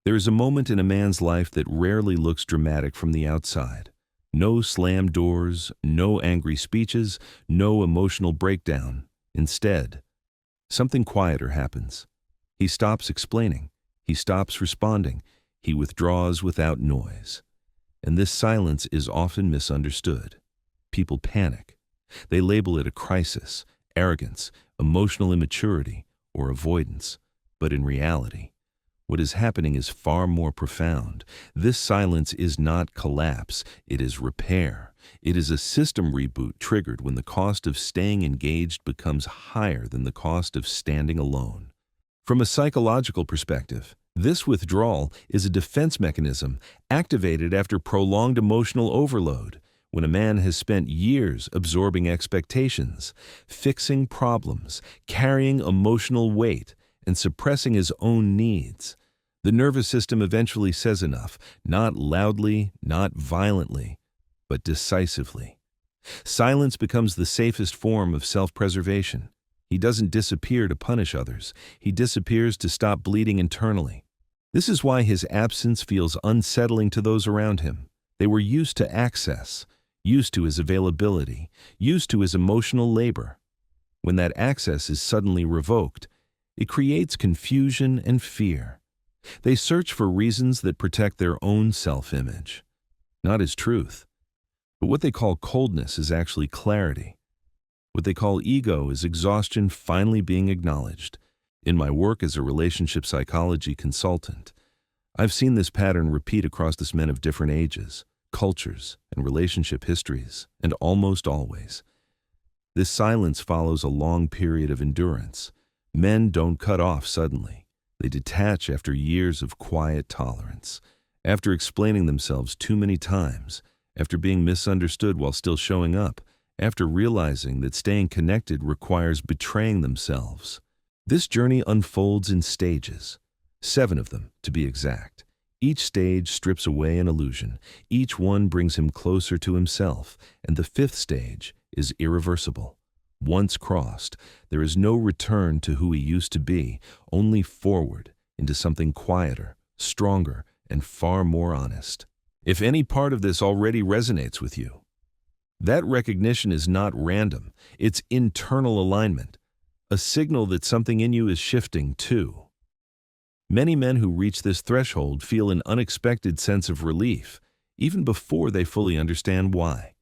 There is a moment in a man's life that rarely looks dramatic from the outside. No slammed doors, no angry speeches, no emotional breakdown. Instead, something quieter happens. He stops explaining. He stops responding. He withdraws without noise. And this silence is often misunderstood. People panic. They label it a crisis, arrogance, emotional immaturity, or avoidance. But in reality, what is happening is far more profound. This silence is not collapse, it is repair. It is a system reboot triggered when the cost of staying engaged becomes higher than the cost of standing alone. From a psychological perspective, this withdrawal is a defense mechanism activated after prolonged emotional overload. When a man has spent years absorbing expectations, fixing problems, carrying emotional weight, and suppressing his own needs, the nervous system eventually says enough, not loudly, not violently, but decisively. Silence becomes the safest form of self-preservation. He doesn't disappear to punish others. He disappears to stop bleeding internally. This is why his absence feels unsettling to those around him. They were used to access, used to his availability, used to his emotional labor. When that access is suddenly revoked, it creates confusion and fear. They search for reasons that protect their own self-image, not his truth. But what they call coldness is actually clarity. What they call ego is exhaustion finally being acknowledged. In my work as a relationship psychology consultant, I've seen this pattern repeat across this men of different ages, cultures, and relationship histories, and almost always. This silence follows a long period of endurance. Men don't cut off suddenly. They detach after years of quiet tolerance, after explaining themselves too many times, after being misunderstood while still showing up, after realizing that staying connected requires betraying themselves. This journey unfolds in stages, 7 of them to be exact. Each stage strips away an illusion. Each one brings him closer to himself, and the 5th stage is irreversible. Once crossed, there is no return to who he used to be, only forward into something quieter, stronger, and far more honest. If any part of this already resonates with you, that recognition is not random, it's internal alignment, a signal that something in you is shifting too. Many men who reach this threshold feel an unexpected sense of relief, even before they fully understand why.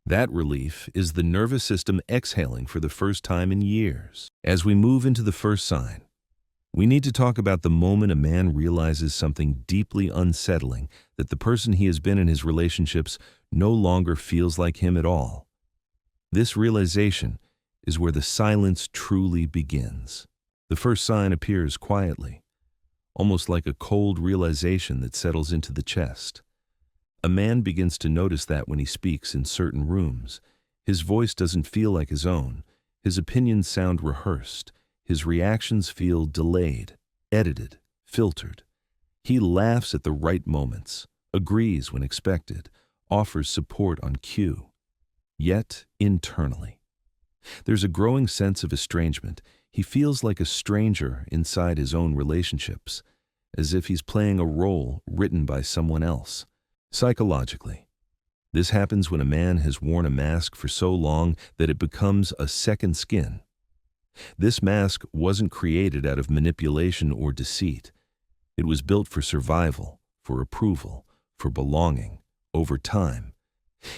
That relief is the nervous system exhaling for the first time in years. As we move into the first sign, we need to talk about the moment a man realizes something deeply unsettling, that the person he has been in his relationships no longer feels like him at all. This realization is where the silence truly begins. The first sign appears quietly, almost like a cold realization that settles into the chest. A man begins to notice that when he speaks in certain rooms, his voice doesn't feel like his own, his opinions sound rehearsed, his reactions feel delayed, edited, filtered. He laughs at the right moments, agrees when expected, offers support on cue. Yet, internally, there's a growing sense of estrangement. He feels like a stranger inside his own relationships, as if he's playing a role written by someone else. Psychologically, this happens when a man has worn a mask for so long that it becomes a second skin. This mask wasn't created out of manipulation or deceit. It was built for survival, for approval, for belonging. Over time,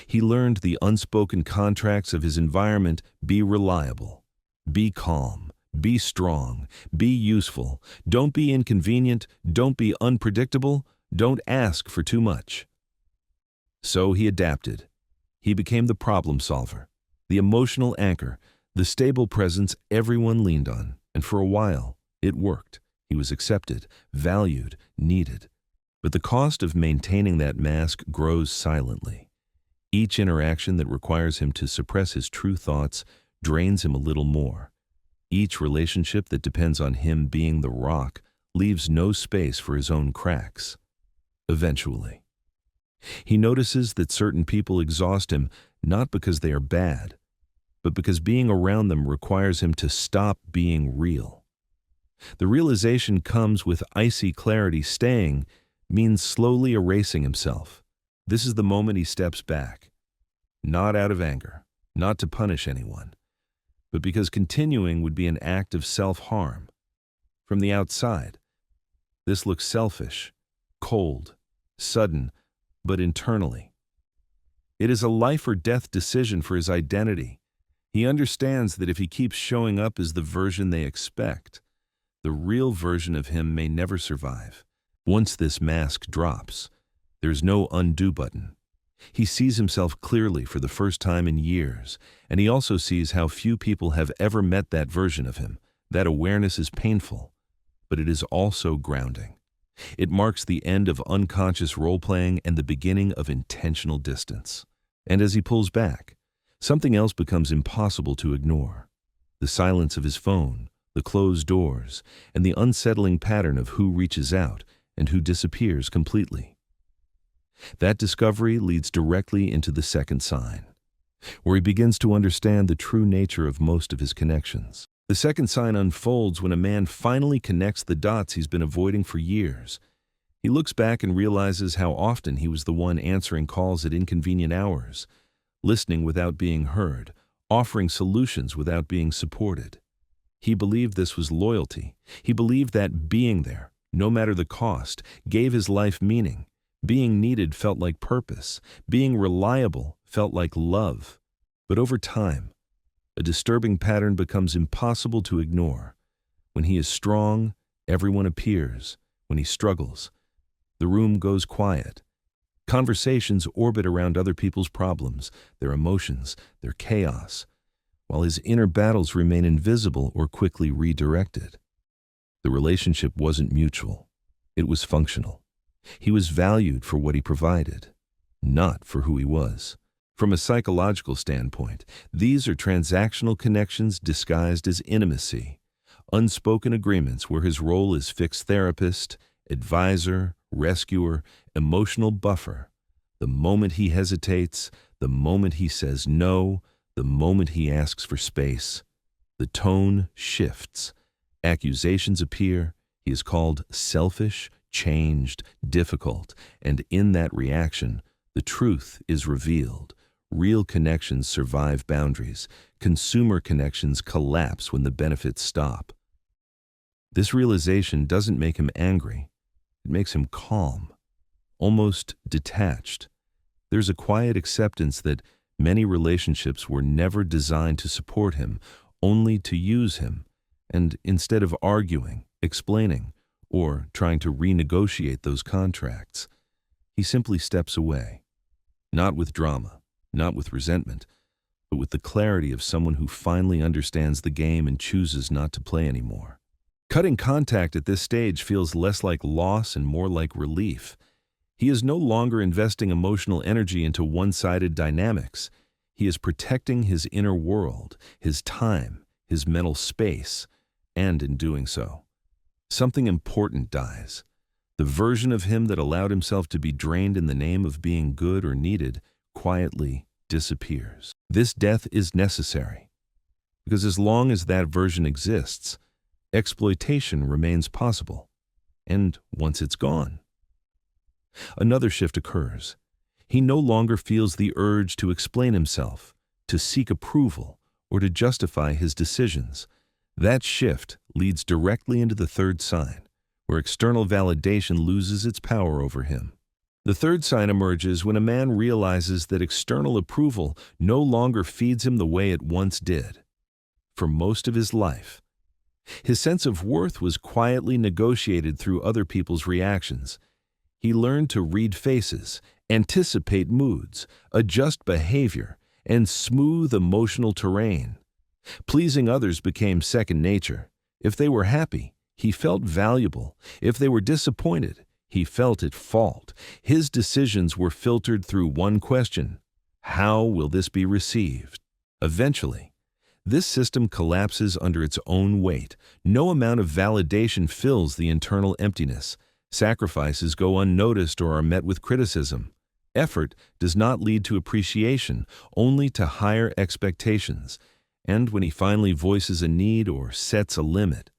he learned the unspoken contracts of his environment: be reliable, be calm, be strong, be useful, don't be inconvenient, don't be unpredictable, don't ask for too much. So he adapted. He became the problem solver, the emotional anchor, the stable presence everyone leaned on, and for a while, it worked. He was accepted, valued, needed. But the cost of maintaining that mask grows silently. Each interaction that requires him to suppress his true thoughts drains him a little more. Each relationship that depends on him being the rock leaves no space for his own cracks. Eventually, he notices that certain people exhaust him not because they are bad, but because being around them requires him to stop being real. The realization comes with icy clarity. Staying means slowly erasing himself. This is the moment he steps back, not out of anger, not to punish anyone, but because continuing would be an act of self-harm. From the outside, this looks selfish, cold, sudden, but internally, it is a life or death decision for his identity. He understands that if he keeps showing up as the version they expect, the real version of him may never survive. Once this mask drops, there's no undo button. He sees himself clearly for the first time in years, and he also sees how few people have ever met that version of him. That awareness is painful, but it is also grounding. It marks the end of unconscious role-playing and the beginning of intentional distance. And as he pulls back, something else becomes impossible to ignore. The silence of his phone, the closed doors, and the unsettling pattern of who reaches out and who disappears completely. That discovery leads directly into the second sign, where he begins to understand the true nature of most of his connections. The second sign unfolds when a man finally connects the dots he's been avoiding for years. He looks back and realizes how often he was the one answering calls at inconvenient hours, listening without being heard, offering solutions without being supported. He believed this was loyalty. He believed that being there, no matter the cost, gave his life meaning. Being needed felt like purpose. Being reliable felt like love. But over time, a disturbing pattern becomes impossible to ignore. When he is strong, everyone appears. When he struggles, the room goes quiet. Conversations orbit around other people's problems, their emotions, their chaos, while his inner battles remain invisible or quickly redirected. The relationship wasn't mutual. It was functional. He was valued for what he provided, not for who he was. From a psychological standpoint, these are transactional connections disguised as intimacy, unspoken agreements where his role is fixed therapist, advisor, rescuer, emotional buffer. The moment he hesitates, the moment he says no, the moment he asks for space, the tone shifts. Accusations appear. He is called selfish, changed, difficult, and in that reaction, the truth is revealed. Real connections survive boundaries. Consumer connections collapse when the benefits stop. This realization doesn't make him angry. It makes him calm, almost detached. There's a quiet acceptance that many relationships were never designed to support him, only to use him. And instead of arguing, explaining, or trying to renegotiate those contracts, he simply steps away. Not with drama, not with resentment, but with the clarity of someone who finally understands the game and chooses not to play anymore. Cutting contact at this stage feels less like loss and more like relief. He is no longer investing emotional energy into one-sided dynamics. He is protecting his inner world, his time, his mental space, and in doing so, something important dies. The version of him that allowed himself to be drained in the name of being good or needed quietly disappears. This death is necessary, because as long as that version exists, exploitation remains possible. And once it's gone, another shift occurs. He no longer feels the urge to explain himself, to seek approval, or to justify his decisions. That shift leads directly into the third sign, where external validation loses its power over him. The third sign emerges when a man realizes that external approval no longer feeds him the way it once did. For most of his life, his sense of worth was quietly negotiated through other people's reactions. He learned to read faces, anticipate moods, adjust behavior, and smooth emotional terrain. Pleasing others became second nature. If they were happy, he felt valuable. If they were disappointed, he felt at fault. His decisions were filtered through one question: how will this be received? Eventually, this system collapses under its own weight. No amount of validation fills the internal emptiness. Sacrifices go unnoticed or are met with criticism. Effort does not lead to appreciation, only to higher expectations. And when he finally voices a need or sets a limit,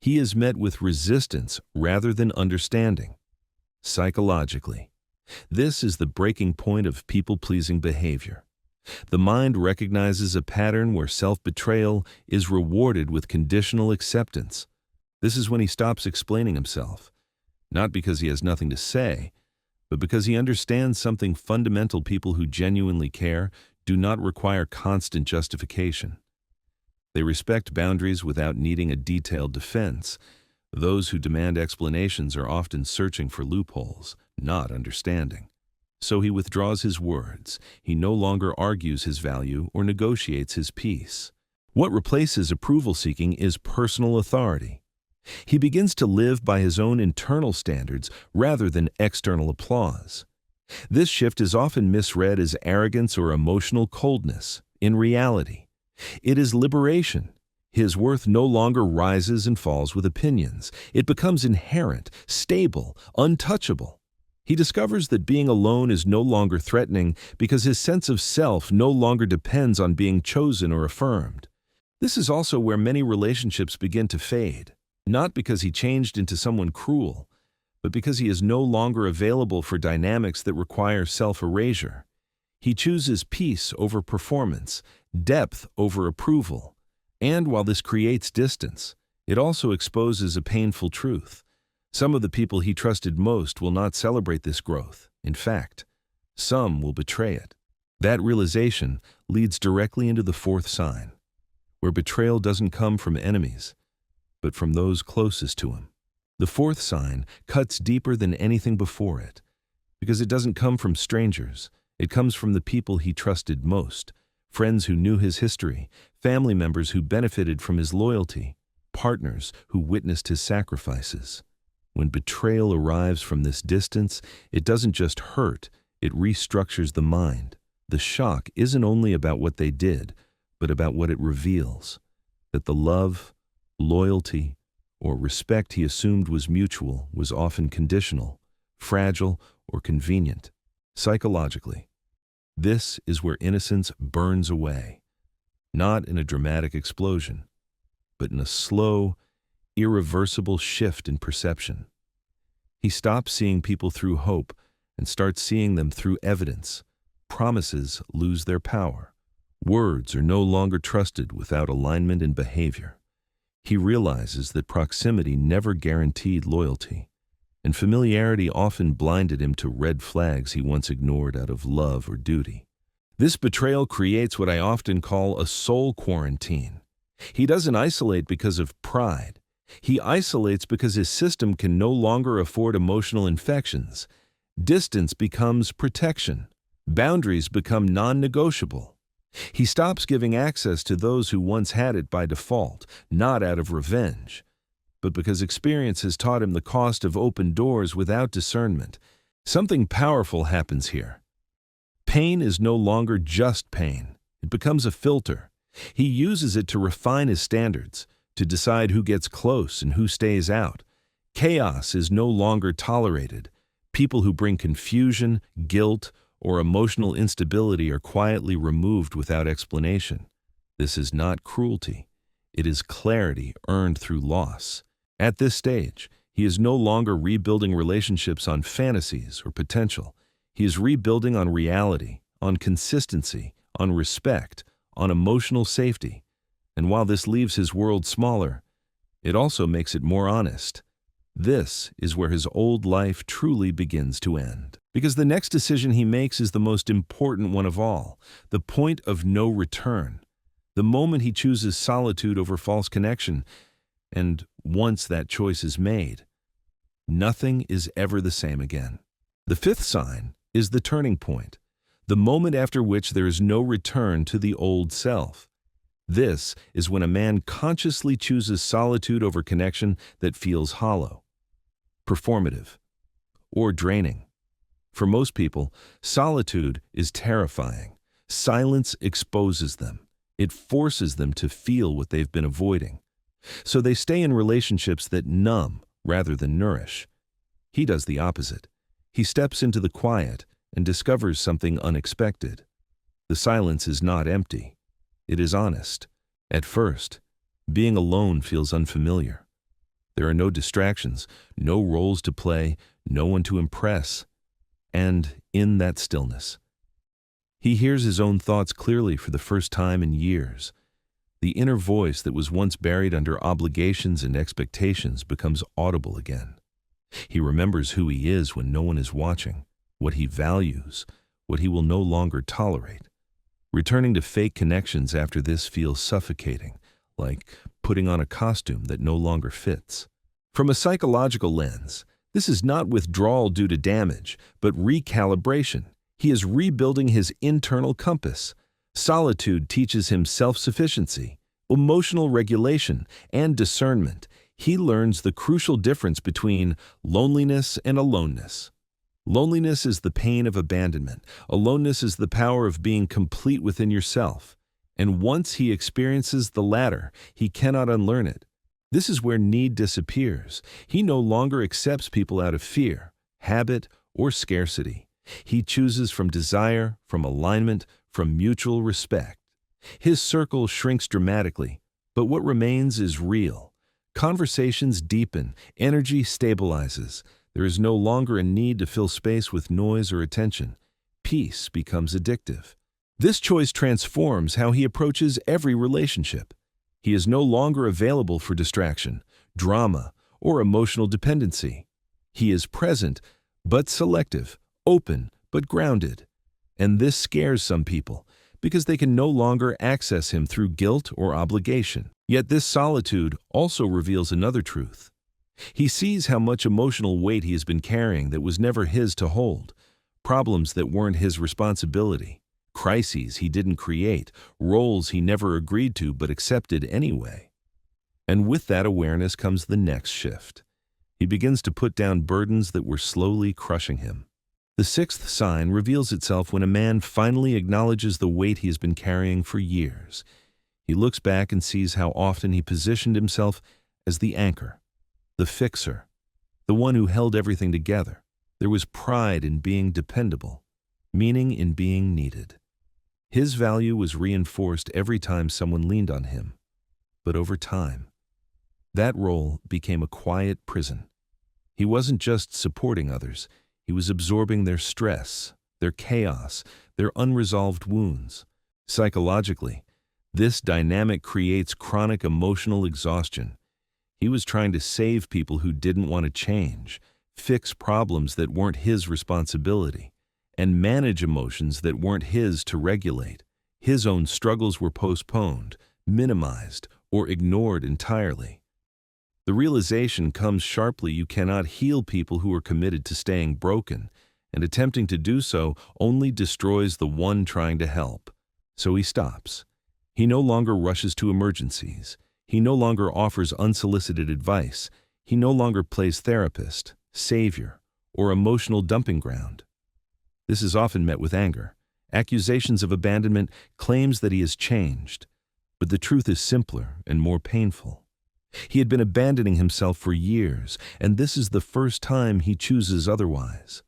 He is met with resistance rather than understanding. Psychologically, this is the breaking point of people-pleasing behavior. The mind recognizes a pattern where self-betrayal is rewarded with conditional acceptance. This is when he stops explaining himself, not because he has nothing to say, but because he understands something fundamental: people who genuinely care do not require constant justification. They respect boundaries without needing a detailed defense. Those who demand explanations are often searching for loopholes, not understanding. So he withdraws his words. He no longer argues his value or negotiates his peace. What replaces approval-seeking is personal authority. He begins to live by his own internal standards rather than external applause. This shift is often misread as arrogance or emotional coldness. In reality, it is liberation. His worth no longer rises and falls with opinions. It becomes inherent, stable, untouchable. He discovers that being alone is no longer threatening because his sense of self no longer depends on being chosen or affirmed. This is also where many relationships begin to fade, not because he changed into someone cruel, but because he is no longer available for dynamics that require self-erasure. He chooses peace over performance, depth over approval. And while this creates distance, it also exposes a painful truth. Some of the people he trusted most will not celebrate this growth. In fact, some will betray it. That realization leads directly into the fourth sign, where betrayal doesn't come from enemies, but from those closest to him. The fourth sign cuts deeper than anything before it, because it doesn't come from strangers. It comes from the people he trusted most, friends who knew his history, family members who benefited from his loyalty, partners who witnessed his sacrifices. When betrayal arrives from this distance, it doesn't just hurt, it restructures the mind. The shock isn't only about what they did, but about what it reveals: that the love, loyalty, or respect he assumed was mutual was often conditional, fragile, or convenient. Psychologically, this is where innocence burns away, not in a dramatic explosion, but in a slow, irreversible shift in perception. He stops seeing people through hope and starts seeing them through evidence. Promises lose their power. Words are no longer trusted without alignment in behavior. He realizes that proximity never guaranteed loyalty, and familiarity often blinded him to red flags he once ignored out of love or duty. This betrayal creates what I often call a soul quarantine. He doesn't isolate because of pride. He isolates because his system can no longer afford emotional infections. Distance becomes protection. Boundaries become non-negotiable. He stops giving access to those who once had it by default, not out of revenge, but because experience has taught him the cost of open doors without discernment. Something powerful happens here. Pain is no longer just pain. It becomes a filter. He uses it to refine his standards, to decide who gets close and who stays out. Chaos is no longer tolerated. People who bring confusion, guilt, or emotional instability are quietly removed without explanation. This is not cruelty. It is clarity earned through loss. At this stage, he is no longer rebuilding relationships on fantasies or potential. He is rebuilding on reality, on consistency, on respect, on emotional safety. And while this leaves his world smaller, it also makes it more honest. This is where his old life truly begins to end. Because the next decision he makes is the most important one of all, the point of no return. The moment he chooses solitude over false connection, and once that choice is made, nothing is ever the same again. The fifth sign is the turning point, the moment after which there is no return to the old self. This is when a man consciously chooses solitude over connection that feels hollow, performative, or draining. For most people, solitude is terrifying. Silence exposes them. It forces them to feel what they've been avoiding. So they stay in relationships that numb rather than nourish. He does the opposite. He steps into the quiet and discovers something unexpected. The silence is not empty. It is honest. At first, being alone feels unfamiliar. There are no distractions, no roles to play, no one to impress. And in that stillness, he hears his own thoughts clearly for the first time in years. The inner voice that was once buried under obligations and expectations becomes audible again. He remembers who he is when no one is watching, what he values, what he will no longer tolerate. Returning to fake connections after this feels suffocating, like putting on a costume that no longer fits. From a psychological lens, this is not withdrawal due to damage, but recalibration. He is rebuilding his internal compass. Solitude teaches him self-sufficiency, emotional regulation, and discernment. He learns the crucial difference between loneliness and aloneness. Loneliness is the pain of abandonment. Aloneness is the power of being complete within yourself. And once he experiences the latter, he cannot unlearn it. This is where need disappears. He no longer accepts people out of fear, habit, or scarcity. He chooses from desire, from alignment, from mutual respect. His circle shrinks dramatically, but what remains is real. Conversations deepen, energy stabilizes. There is no longer a need to fill space with noise or attention. Peace becomes addictive. This choice transforms how he approaches every relationship. He is no longer available for distraction, drama, or emotional dependency. He is present, but selective, open, but grounded. And this scares some people, because they can no longer access him through guilt or obligation. Yet this solitude also reveals another truth. He sees how much emotional weight he has been carrying that was never his to hold, problems that weren't his responsibility, crises he didn't create, roles he never agreed to but accepted anyway. And with that awareness comes the next shift. He begins to put down burdens that were slowly crushing him. The sixth sign reveals itself when a man finally acknowledges the weight he has been carrying for years. He looks back and sees how often he positioned himself as the anchor, the fixer, the one who held everything together. There was pride in being dependable, meaning in being needed. His value was reinforced every time someone leaned on him. But over time, that role became a quiet prison. He wasn't just supporting others, he was absorbing their stress, their chaos, their unresolved wounds. Psychologically, this dynamic creates chronic emotional exhaustion. He was trying to save people who didn't want to change, fix problems that weren't his responsibility, and manage emotions that weren't his to regulate. His own struggles were postponed, minimized, or ignored entirely. The realization comes sharply: you cannot heal people who are committed to staying broken, and attempting to do so only destroys the one trying to help. So he stops. He no longer rushes to emergencies. He no longer offers unsolicited advice. He no longer plays therapist, savior, or emotional dumping ground. This is often met with anger, accusations of abandonment, claims that he has changed. But the truth is simpler and more painful. He had been abandoning himself for years, and this is the first time he chooses otherwise.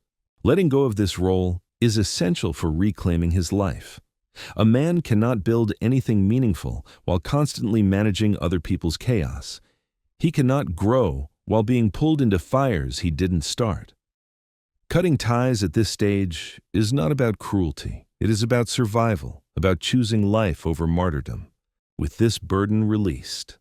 Letting go of this role is essential for reclaiming his life. A man cannot build anything meaningful while constantly managing other people's chaos. He cannot grow while being pulled into fires he didn't start. Cutting ties at this stage is not about cruelty. It is about survival, about choosing life over martyrdom. With this burden released,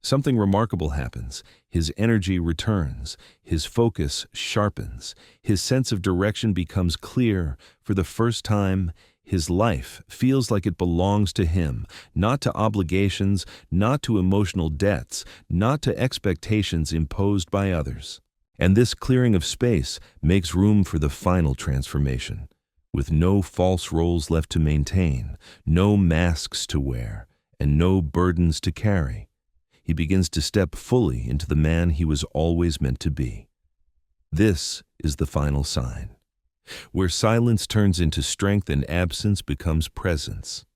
something remarkable happens. His energy returns, his focus sharpens, his sense of direction becomes clear. For the first time, his life feels like it belongs to him, not to obligations, not to emotional debts, not to expectations imposed by others. And this clearing of space makes room for the final transformation. With no false roles left to maintain, no masks to wear, and no burdens to carry, he begins to step fully into the man he was always meant to be. This is the final sign, where silence turns into strength and absence becomes presence.